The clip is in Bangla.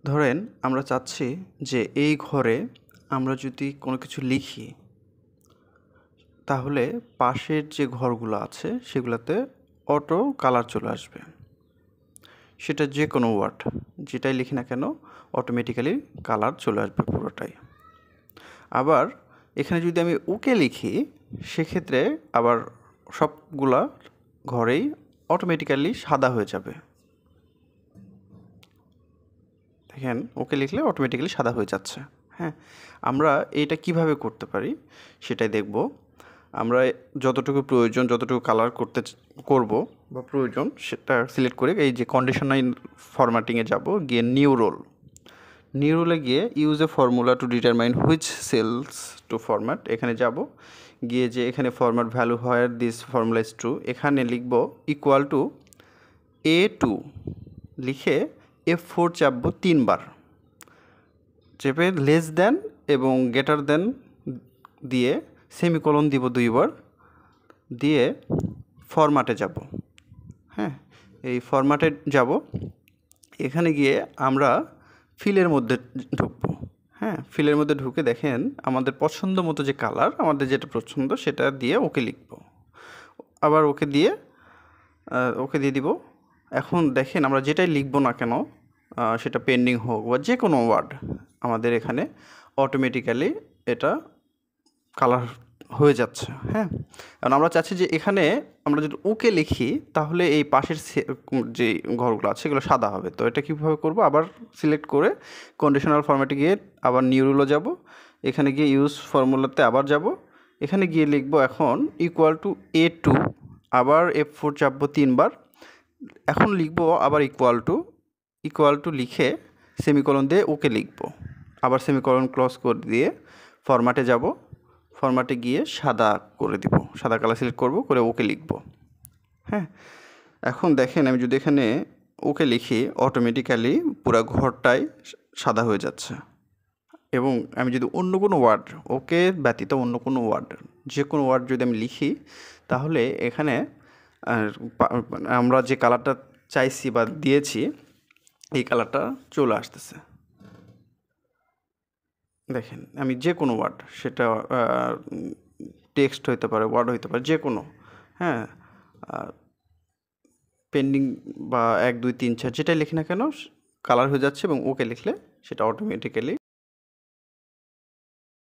ধরেন আমরা চাচ্ছি যে এই ঘরে আমরা যদি কোনো কিছু লিখি তাহলে পাশের যে ঘরগুলো আছে সেগুলোতে অটো কালার চলে আসবে। সেটা যে কোনো ওয়ার্ড যেটাই লিখি না কেন অটোমেটিক্যালি কালার চলে আসবে পুরোটাই। আবার এখানে যদি আমি ওকে লিখি সেক্ষেত্রে আবার সবগুলা ঘরেই অটোমেটিক্যালি সাদা হয়ে যাবে। দেখেন ওকে লিখলে অটোমেটিক্যালি সাদা হয়ে যাচ্ছে। হ্যাঁ, আমরা এইটা কিভাবে করতে পারি সেটাই দেখব। আমরা যতটুকু প্রয়োজন যতটুকু কালার করব বা প্রয়োজন সেটা সিলেক্ট করে এই যে কন্ডিশনাল ফরম্যাটিংয়ে যাব, গিয়ে নিউ রোলে গিয়ে use a formula to determine which cells to format এখানে যাব। গিয়ে যে এখানে format value where this formula is true এখানে লিখব ইকুয়াল টু A2 লিখে F4 চাপবো 3 বার, চেপে লেস দেন এবং গ্রেটার দেন দিয়ে সেমিকোলন দিব 2 বার, দিয়ে ফরম্যাটে যাব। হ্যাঁ, এই ফরম্যাটে যাব। এখানে গিয়ে আমরা ফিলের মধ্যে ঢুকবো। হ্যাঁ, ফিলের মধ্যে ঢুকে দেখেন আমাদের পছন্দ মতো যে কালার আমাদের যেটা পছন্দ সেটা দিয়ে ওকে লিখব। আবার ওকে দিয়ে দিব। এখন দেখেন আমরা যেটাই লিখব না কেন সেটা পেন্ডিং হোক বা যে কোনো ওয়ার্ড আমাদের এখানে অটোমেটিক্যালি এটা কালার হয়ে যাচ্ছে। হ্যাঁ, কারণ আমরা চাচ্ছি যে এখানে আমরা যদি ওকে লিখি তাহলে এই পাশের যে ঘরগুলো আছে সেগুলো সাদা হবে। তো এটা কীভাবে করব? আবার সিলেক্ট করে কন্ডিশনাল ফরম্যাটে গিয়ে আবার নিউ রুলে যাব। এখানে গিয়ে ইউজ ফর্মুলাতে আবার যাব। এখানে গিয়ে লিখব এখন ইকুয়াল টু A2, আবার F4 চাপবো 3 বার। এখন লিখব আবার ইকুয়াল টু লিখে সেমিকোলন দিয়ে ওকে লিখব। আবার সেমিকোলন ক্লোজ করে দিয়ে ফরম্যাটে যাব। ফরম্যাটে গিয়ে সাদা করে দিব, সাদা কালার সিলেক্ট করব, করে ওকে লিখব। হ্যাঁ, এখন দেখেন আমি যদি এখানে ওকে লিখি অটোমেটিক্যালি পুরো ঘরটাই সাদা হয়ে যাচ্ছে। এবং আমি যদি অন্য কোনো ওয়ার্ড ওকে ব্যতীত অন্য কোনো ওয়ার্ড যে কোনো ওয়ার্ড যদি আমি লিখি তাহলে এখানে আমরা যে কালারটা চাইছি বা দিয়েছি এই কালারটা চলে আসতেছে। দেখেন আমি যে কোনো ওয়ার্ড সেটা টেক্সট হইতে পারে, ওয়ার্ড হইতে পারে, যে কোনো। হ্যাঁ, পেন্ডিং বা 1 2 3 4 যেটাই লিখি না কেন কালার হয়ে যাচ্ছে এবং ওকে লিখলে সেটা অটোমেটিক্যালি